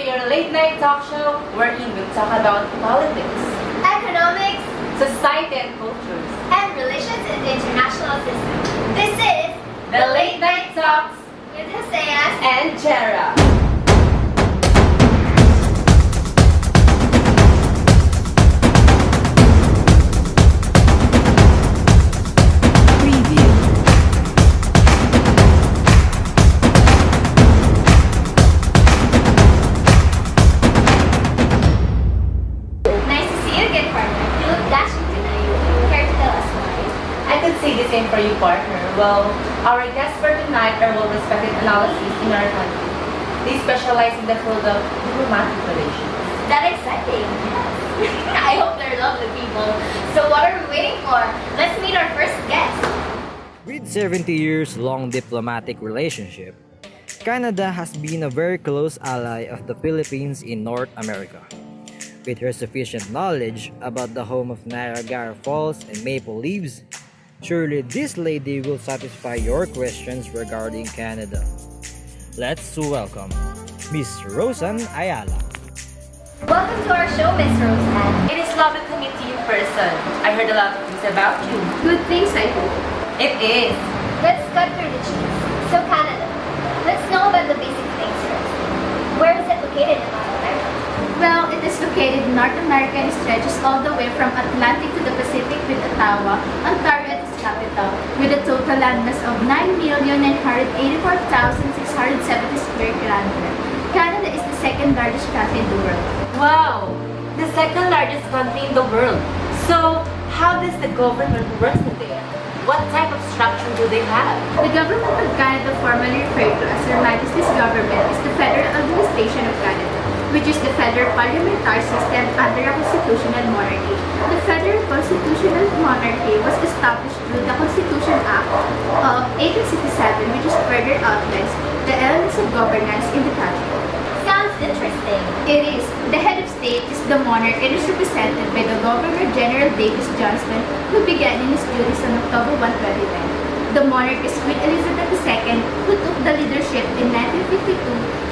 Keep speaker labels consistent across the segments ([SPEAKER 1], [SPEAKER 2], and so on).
[SPEAKER 1] to your late night talk show wherein we talk about politics,
[SPEAKER 2] economics,
[SPEAKER 1] society and cultures,
[SPEAKER 2] and relations in the international system. This is
[SPEAKER 1] the Late Night Talks
[SPEAKER 2] with Joseas
[SPEAKER 1] and Jerah. Same for you, partner. Well, our guests for tonight are well-respected analysts in our country. They specialize in the field of diplomatic relations.
[SPEAKER 2] That exciting! I hope they're lovely people. So what are we waiting for? Let's meet our first guest.
[SPEAKER 3] With 70 years long diplomatic relationship, Canada has been a very close ally of the Philippines in North America. With her sufficient knowledge about the home of Niagara Falls and maple leaves, surely this lady will satisfy your questions regarding Canada. Let's welcome Miss Rosan Ayala.
[SPEAKER 2] Welcome to our show, Miss Rosan.
[SPEAKER 1] It is lovely to meet you in person. I heard a lot of things about you.
[SPEAKER 2] Good things, I hope.
[SPEAKER 1] It is.
[SPEAKER 2] Let's cut through the cheese. So Canada, let's know about the basic things first. Where is it located in North America?
[SPEAKER 4] Well, it is located in North America and stretches all the way from Atlantic to the Pacific with Ottawa, Ontario at its capital, with a total landmass of 9,984,670 square kilometers. Canada is the second largest country in the world.
[SPEAKER 1] Wow! The second largest country in the world. So, how does the government work there? What type of structure do they have?
[SPEAKER 4] The government of Canada, formally referred to as Her Majesty's Government, is the federal administration of Canada, which is the federal parliamentary system under a constitutional monarchy. The federal constitutional monarchy was established through the Constitution Act of 1867, which is further outlines the elements of governance in the country.
[SPEAKER 2] Sounds interesting.
[SPEAKER 4] It is. The head of state is the monarch and is represented by the Governor-General Davis Johnston, who began in his duties on October 1, 2010. The monarch is Queen Elizabeth II, who took the leadership in 1952,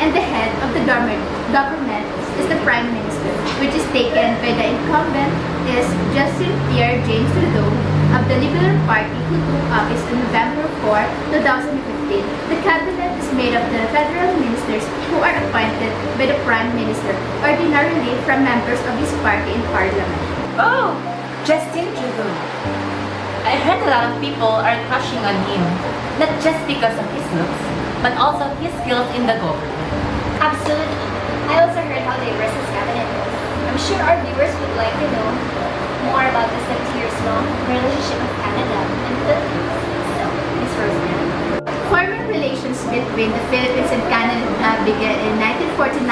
[SPEAKER 4] and the head of the government is the Prime Minister, which is taken by the incumbent is Justin Pierre James Trudeau of the Liberal Party, who took office on November 4, 2015. The cabinet is made of the federal ministers who are appointed by the Prime Minister, ordinarily from members of his party in Parliament.
[SPEAKER 1] Oh! Justin Trudeau. I heard a lot of people are crushing on him, not just because of his looks, but also his skills in the government.
[SPEAKER 2] Absolutely. I also heard how diverse his cabinet is. I'm sure our viewers would like to know more about the 70 years long relationship of Canada and the Philippines. So, Ms. Rosemary.
[SPEAKER 4] Formal relations between the Philippines and Canada began in 1949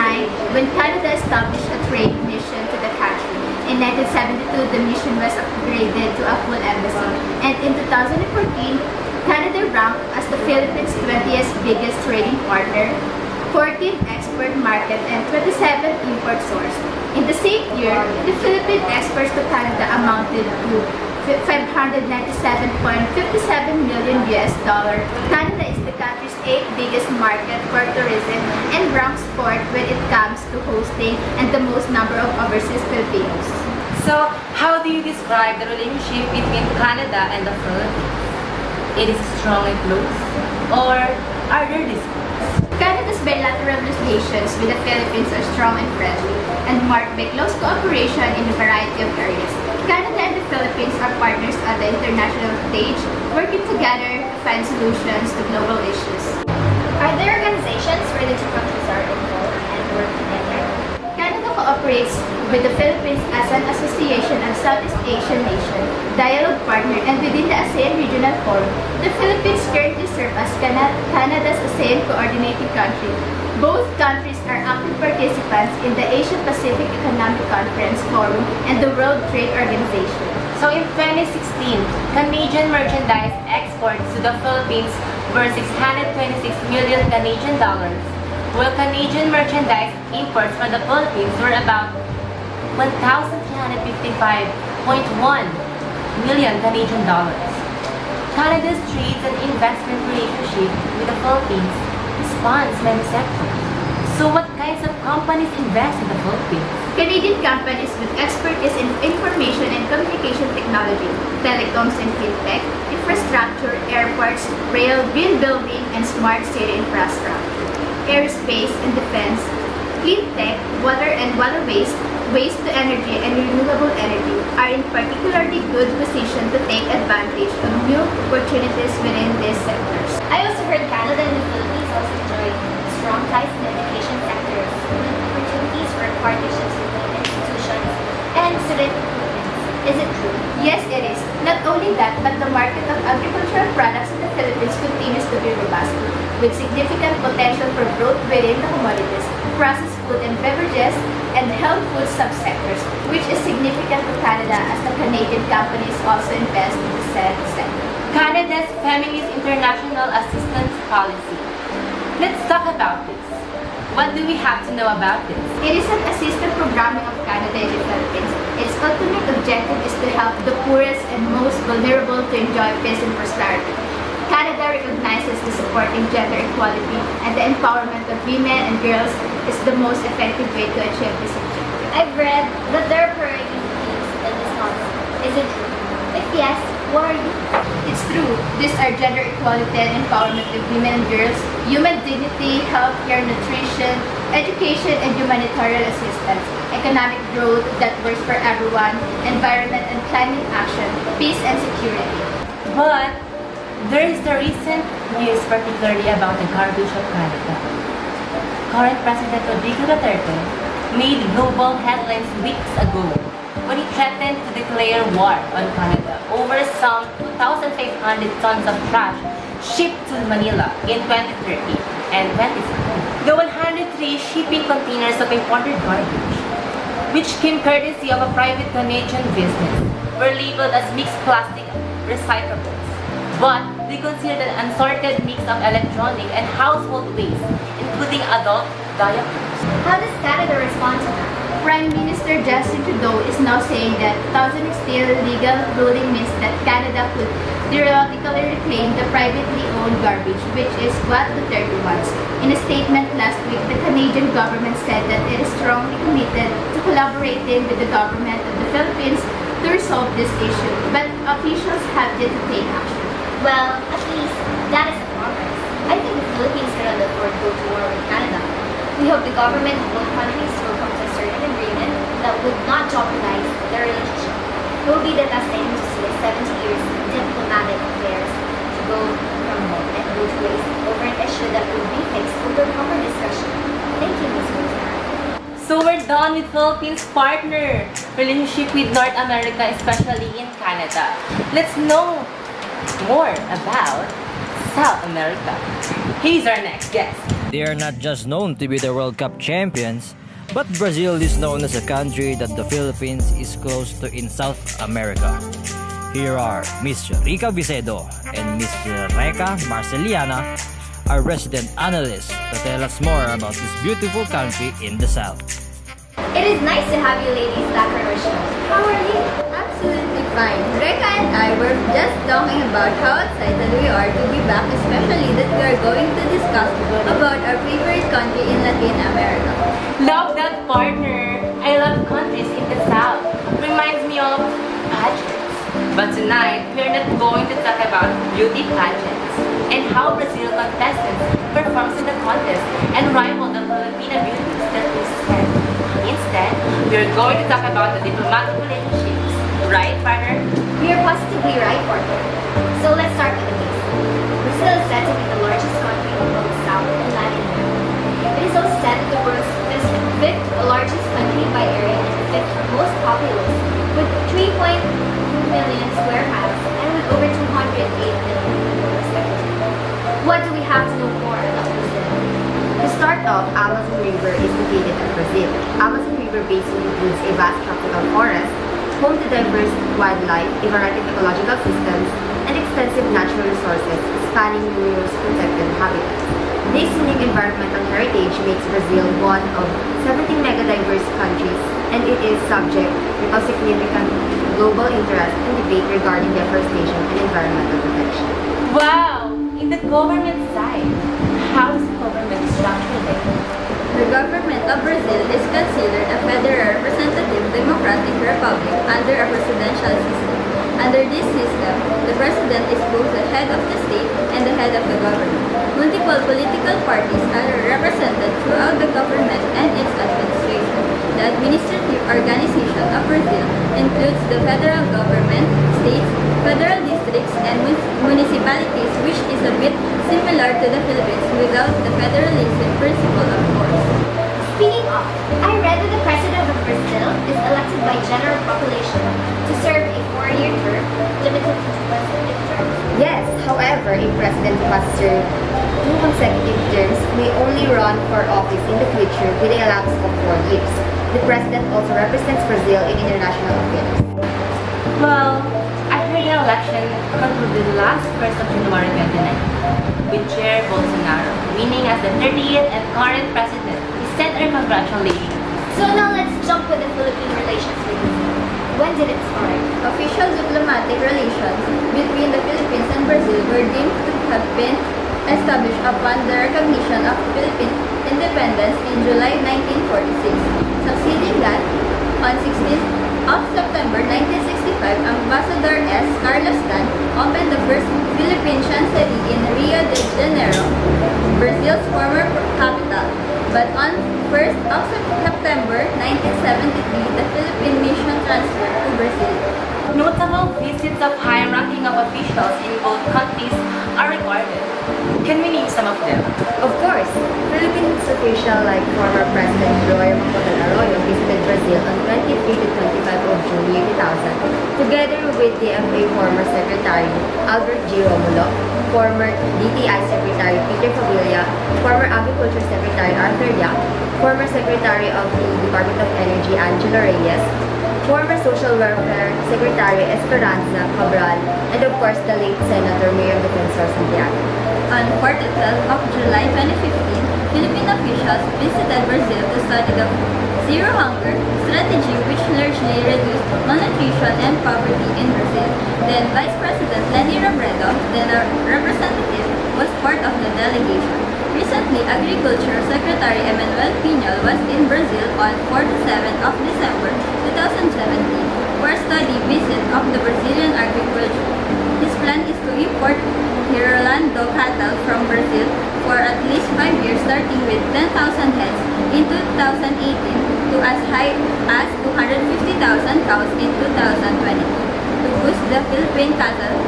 [SPEAKER 4] when Canada established a trade mission to the country. In 1972, the mission was upgraded to a full embassy, and in 2014, Canada ranked as the Philippines' 20th biggest trading partner, 14th export market, and 27th import source. In the same year, the Philippine exports to Canada amounted to $597.57 million. Canada is the country's 8th biggest market for tourism and ranks 4th when it comes to hosting and the most number of overseas Filipinos.
[SPEAKER 1] So, how do you describe the relationship between Canada and the Philippines? It is strong and close? Or are there disputes?
[SPEAKER 4] Canada's bilateral relations with the Philippines are strong and friendly and marked by close cooperation in a variety of areas. Canada and the Philippines are partners at the international stage, working together to find solutions to global issues.
[SPEAKER 2] Are there organizations where the two countries are involved and work together?
[SPEAKER 4] Canada cooperates with the Philippines as an association of Southeast Asian nation, dialogue partner, and within the ASEAN Regional Forum. The Philippines currently serve as Canada's ASEAN coordinating country. Both countries are active participants in the Asia-Pacific Economic Conference Forum and the World Trade Organization.
[SPEAKER 1] So in 2016, Canadian merchandise exports to the Philippines were 626 million Canadian dollars, while Canadian merchandise imports from the Philippines were about 1,355.1 million Canadian dollars. Canada's trade and investment relationship with the Philippines spans many sectors. So what kinds of companies invest in the Philippines?
[SPEAKER 4] Canadian companies with expertise in information and communication technology, telecoms and fintech, infrastructure, airports, rail, green building, and smart city infrastructure, aerospace and defense, clean tech, water and waterways, waste to energy and renewable energy are in particularly good position to take advantage of new opportunities within these sectors.
[SPEAKER 2] I also heard Canada and the Philippines also enjoy strong ties in the education sectors with opportunities for partnerships between institutions and student movements. Is it true?
[SPEAKER 4] Yes, it is. Not only that, but the market of agricultural products in the Philippines continues to be robust, with significant potential for growth within the commodities, processed food and beverages, and health food subsectors, which is significant to Canada as the Canadian companies also invest in the said sector.
[SPEAKER 1] Canada's Feminist International Assistance Policy. Let's talk about this. What do we have to know about this?
[SPEAKER 4] It is an assistance programming of Canada in the Philippines. Its ultimate objective is to help the poorest and most vulnerable to enjoy peace and prosperity. Canada recognizes the supporting gender equality and the empowerment of women and girls is the most effective way to achieve this objective.
[SPEAKER 2] I've read that there are priority themes in this policy. Is it true? If yes, what are you?
[SPEAKER 4] It's true. These are gender equality and empowerment of women and girls, human dignity, healthcare, nutrition, education and humanitarian assistance, economic growth that works for everyone, environment and climate action, peace and security.
[SPEAKER 1] But there is the recent news particularly about the garbage of Canada. Current President Rodrigo Duterte made global headlines weeks ago when he threatened to declare war on Canada over some 2,500 tons of trash shipped to Manila in 2030 and 2040. The 103 shipping containers of imported garbage, which came courtesy of a private Canadian business, were labeled as mixed plastic recyclables. But they considered an assorted mix of electronic and household waste, including adult diapers.
[SPEAKER 2] How does Canada respond to that?
[SPEAKER 4] Prime Minister Justin Trudeau is now saying that thousand still legal ruling means that Canada could theoretically reclaim the privately owned garbage, which is what Duterte wants. In a statement last week, the Canadian government said that it is strongly committed to collaborating with the government of the Philippines to resolve this issue, but officials have yet to take action.
[SPEAKER 2] Well, at least that is a progress. I think the Philippines cannot afford to go to war with Canada. We hope the government of both countries will come to a certain agreement that would not jeopardize their relationship. It will be the best thing to see 70 years of diplomatic affairs to go crumble and go to waste over an issue that would be fixed over proper discussion. Thank you, Ms. Rosemary.
[SPEAKER 1] So we're done with Philippines' partner relationship with North America, especially in Canada. Let's know more about South America. He's our next guest.
[SPEAKER 3] They are not just known to be the World Cup champions, but Brazil is known as a country that the Philippines is close to in South America. Here are Miss Rica Vicedo and Miss Recca Marcellana, our resident analysts, to tell us more about this beautiful country in the South.
[SPEAKER 2] It is nice to have you ladies back on our show. How are you?
[SPEAKER 5] Absolutely fine. Recca and I were just talking about how excited we are to be back, especially that we are going to discuss about our favorite country in Latin America.
[SPEAKER 1] Love that, partner. I love countries in the South. Reminds me of pageants. But tonight, we're not going to talk about beauty pageants and how Brazil contestants performs in the contest and rival the Filipino beauties that we stand. Instead, we're going to talk about the diplomatic relationships. Right, partner?
[SPEAKER 2] You're positively right, partner. So let's start with the basics. Brazil is said to be the largest country in both South and Latin America. It is also said that the world's fifth largest country by area and the fifth most populous, with 3.2 million square miles and with over 208 million people respectively. What do we have to know more about Brazil?
[SPEAKER 5] To start off, Amazon River is located in Brazil. Amazon River basin includes a vast tropical forest, home to diverse wildlife, a variety of ecological systems, and extensive natural resources spanning numerous protected habitats. This unique environmental heritage makes Brazil one of 17 mega-diverse countries, and it is subject of significant global interest and debate regarding deforestation and environmental protection.
[SPEAKER 1] Wow! In the government side, how is the government structured there?
[SPEAKER 5] The
[SPEAKER 6] government of Brazil is considered a federal representative democratic republic under a presidential system. Under this system, the president is both the head of the state and the head of the government. Multiple political parties are represented throughout the government and its administration. The administrative organization of Brazil includes the federal government, states, federal districts, and municipalities, which is a bit similar to the Philippines without the federalism principle, of course.
[SPEAKER 2] Speaking of, I read that the president of Brazil is elected by general population to serve a 4-year term limited to consecutive terms.
[SPEAKER 5] Yes, however, a president who has served 2 consecutive terms may only run for office in the future with a lapse of 4 years. The president also represents Brazil in international affairs.
[SPEAKER 1] Well, I heard the election concluded last 1st of January 2019 with Jair Bolsonaro winning as the 30th and current president. We send our congratulations.
[SPEAKER 2] So now let's jump with the Philippine relations with Brazil. When did it start?
[SPEAKER 6] Official diplomatic relations between the Philippines and Brazil were deemed to have been established upon the recognition of Philippine independence in July 1946. Succeeding that, on 16th of September 1965, Ambassador S. Carlos Tan opened the first Philippine chancellery in Rio de Janeiro, Brazil's former capital. But on 1st of September 1973, the Philippine mission transferred to Brazil.
[SPEAKER 1] Notable visits of high-ranking of officials in both countries are recorded. Can we name some of them?
[SPEAKER 5] Of course, Philippines official like former President Roy Arroyo visited Brazil on 23 to 25 of June year 2000, together with the DFA former Secretary Albert G. Romulo, former DTI Secretary Peter Favilla, former Agriculture Secretary Arthur Yap, former Secretary of the Department of Energy Angelo Reyes, former Social Welfare Secretary Esperanza Cabral, and of course the late Senator Mayor Defensor Santiago.
[SPEAKER 6] On 4 to 12 of July 2015, Philippine officials visited Brazil to study the zero hunger strategy, which largely reduced malnutrition and poverty in Brazil. Then Vice President Leni Robredo, then a representative, was part of the delegation. Recently, Agriculture Secretary Emmanuel Pinol was in Brazil on 4 to 7 of December 2017 for a study visit of the Brazilian agriculture. His plan is to import Hirolando cattle from Brazil for at least 5 years, starting with 10,000 heads in 2018 to as high as 250,000 cows in 2022 to boost the Philippine cattle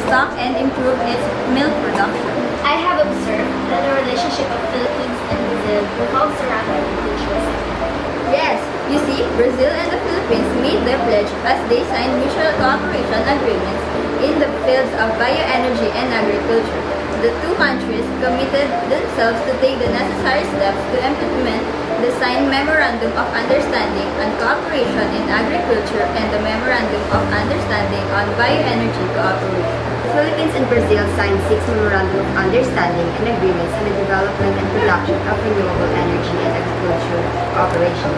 [SPEAKER 6] stock and improve its milk production.
[SPEAKER 2] I have observed that the relationship of Philippines and Brazil revolves around the agricultural sector.
[SPEAKER 6] Yes, you see, Brazil and the Philippines made their pledge as they signed mutual cooperation agreements in the fields of bioenergy and agriculture. The two countries committed themselves to take the necessary steps to implement the signed Memorandum of Understanding on Cooperation in Agriculture and the Memorandum of Understanding on Bioenergy Cooperation.
[SPEAKER 5] The Philippines and Brazil signed 6 Memorandum of Understanding and agreements on the development and production of renewable energy and agriculture cooperation.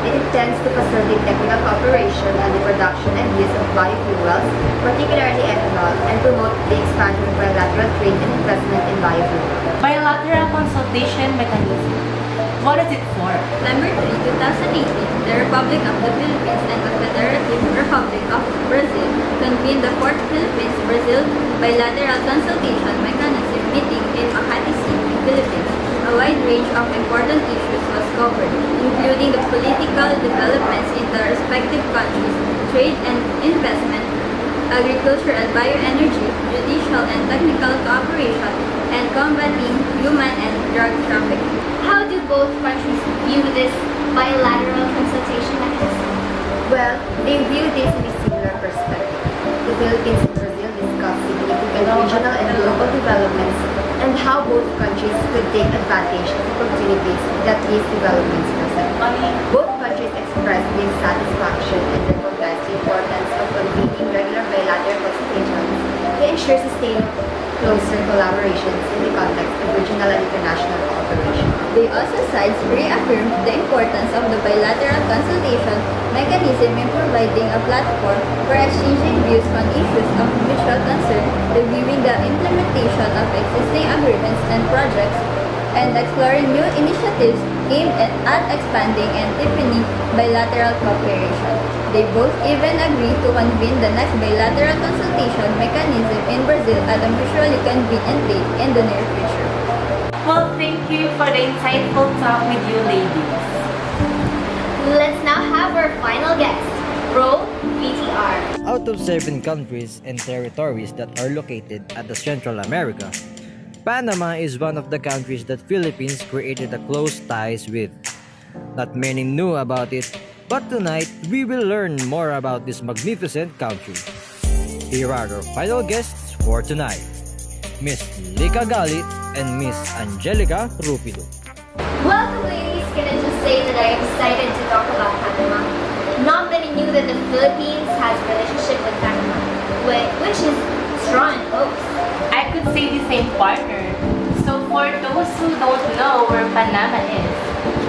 [SPEAKER 5] It intends to facilitate technical cooperation on the production and use of biofuels, particularly ethanol, and promote the expansion of bilateral trade and investment in biofuels.
[SPEAKER 1] Bilateral consultation mechanism. What is it for?
[SPEAKER 6] September 3, 2018, the Republic of the Philippines and the Federative Republic of Brazil convened the 4th Philippines-Brazil Bilateral Consultation Mechanism meeting in Makati City, Philippines. A wide range of important issues was covered, including the political developments in the respective countries, trade and investment, agriculture and bioenergy, judicial and technical cooperation, and combating human and drug trafficking.
[SPEAKER 2] How do both countries view this bilateral consultation mechanism?
[SPEAKER 5] Well, they view this in a similar perspective. The Philippines and Brazil discuss significant regional and global developments and how both countries could take advantage of opportunities that these developments present. Both countries expressed dissatisfaction and recognized the importance of convening regular bilateral consultations to ensure sustained closer collaborations in the context of regional and international cooperation.
[SPEAKER 6] They also sides reaffirmed the importance of the bilateral consultation mechanism in providing a platform for exchanging views on issues of mutual concern, reviewing the implementation of existing agreements and projects, and exploring new initiatives aimed at expanding and deepening bilateral cooperation. They both even agreed to convene the next bilateral consultation mechanism in Brazil at a mutually convenient date in the near future.
[SPEAKER 1] Well, thank you for the insightful talk with you ladies.
[SPEAKER 2] Let's now have our final guest. Roll VTR.
[SPEAKER 3] Out of 7 countries and territories that are located at the Central America, Panama is one of the countries that Philippines created a close ties with. Not many knew about it, but tonight we will learn more about this magnificent country. Here are our final guests for tonight, Miss Licca Galit and Miss Angelica Rupido.
[SPEAKER 2] Welcome, ladies. Can I just say that I am excited to talk about Panama. Not many knew that the Philippines has a relationship with Panama, which is strong and close.
[SPEAKER 1] I could say the same, partner. So for those who don't know where Panama is,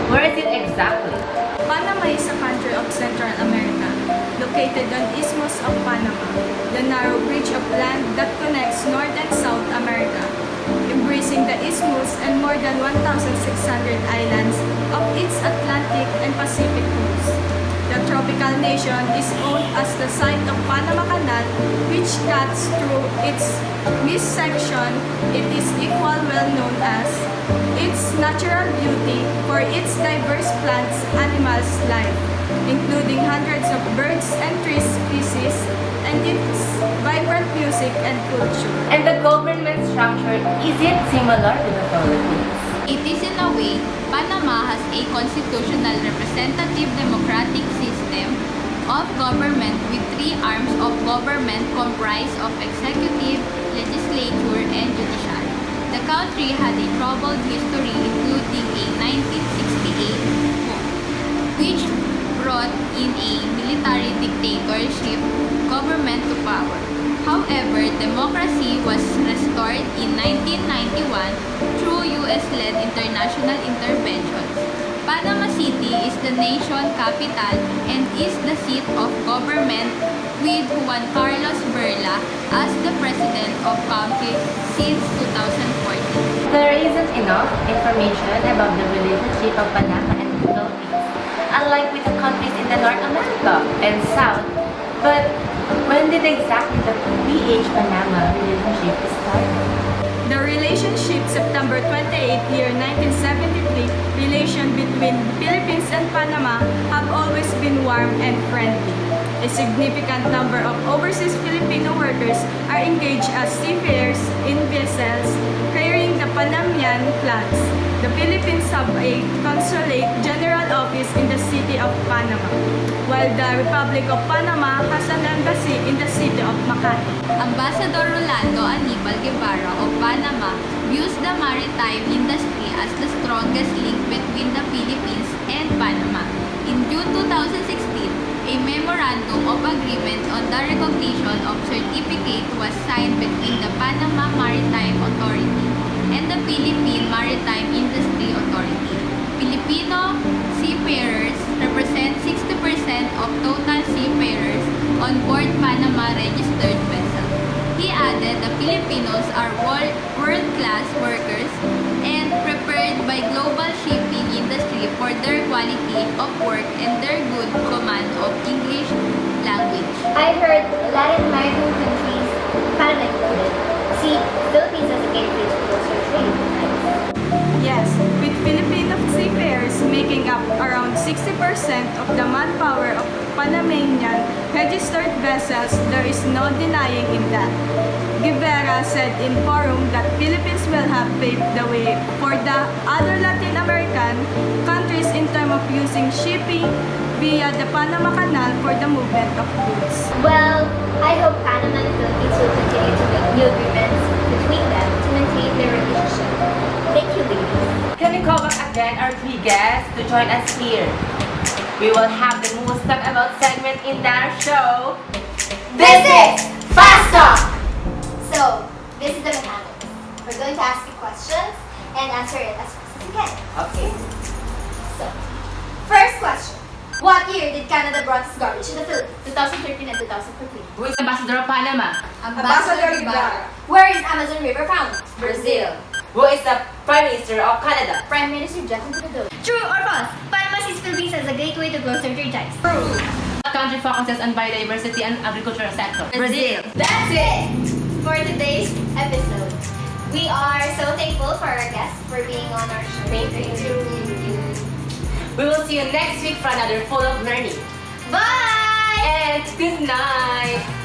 [SPEAKER 1] where is it exactly?
[SPEAKER 7] Panama is a country of Central America, located on Isthmus of Panama, the narrow bridge of land that connects North and South America, embracing the isthmus and more than 1,600 islands of its Atlantic and Pacific coasts. The tropical nation is owned as the site of Panama Canal, which cuts through its midsection. It is equally well known as its natural beauty for its diverse plants, animals, life, including hundreds of birds and tree species, and its vibrant music and culture.
[SPEAKER 1] And the government structure, is it similar to the Philippines?
[SPEAKER 6] It is in a way, Panama has a constitutional representative democratic system of government with 3 arms of government comprised of executive, legislature, and judiciary. The country had a troubled history including a 1968 coup, which brought in a military dictatorship government to power. However, democracy was restored in 1991 through US-led international interventions. Panama City is the nation capital and is the seat of government with Juan Carlos Berla as the president of country since 2014.
[SPEAKER 1] There isn't enough information about the relationship of Panama and the Philippines, unlike with the countries in the North America and South. But when did exactly the PH-Panama relationship start?
[SPEAKER 7] The relationship, September 28, year 1973, relation between Philippines and Panama have always been warm and friendly. A significant number of overseas Filipino workers are engaged as seafarers in vessels carrying the Panamanian flags. The Philippines have a consulate general office in the city of Panama, while the Republic of Panama has an embassy in the city of Makati.
[SPEAKER 6] Ambassador Rolando Anibal Guevara of Panama views the maritime industry as the strongest link between the Philippines and Panama. In June 2016, a memorandum of agreement on the recognition of certificate was signed between the Panama Maritime Authority and the Philippine Maritime Industry Authority. Filipino seafarers represent 60% of total seafarers on board Panama registered vessels. He added the Filipinos are world-class workers and preferred by global shipping industry for their quality of work and their good command of English language.
[SPEAKER 2] I heard Latin American countries, Panama included, see Philippines as a gateway to closer trade.
[SPEAKER 7] Yes, with Filipino seafarers making up around 60% of the manpower of Panamanian registered vessels, there is no denying in that. Guevara said in forum that Philippines will have paved the way for the other Latin American countries in terms of using shipping via the Panama Canal for the movement of goods.
[SPEAKER 2] Well, I hope Panama and the Philippines will continue to make new agreements between them to maintain their relationship. Thank you, ladies.
[SPEAKER 1] Can we call back again our 3 guests to join us here? We will have the most talk about segment in our show.
[SPEAKER 2] This is Fast Talk! So, this is the mechanics. We're going to ask you questions and answer it as fast as you can.
[SPEAKER 1] Okay.
[SPEAKER 2] So, first question. What year did Canada brought its garbage to the Philippines? 2013 and 2014.
[SPEAKER 1] Who is Ambassador of Panama?
[SPEAKER 2] Ambassador Guevara. Where is Amazon River found?
[SPEAKER 6] Brazil.
[SPEAKER 1] Who is the Prime Minister of Canada.
[SPEAKER 2] Prime Minister Justin Trudeau.
[SPEAKER 4] True or false? Panama sees Philippines as a gateway to closer ties.
[SPEAKER 1] What country focuses on biodiversity and agricultural sector?
[SPEAKER 5] Brazil.
[SPEAKER 2] That's it for today's episode. We are so thankful for our guests for being on our show.
[SPEAKER 1] Thank you. We will see you next week for another full of learning.
[SPEAKER 2] Bye!
[SPEAKER 1] And good night.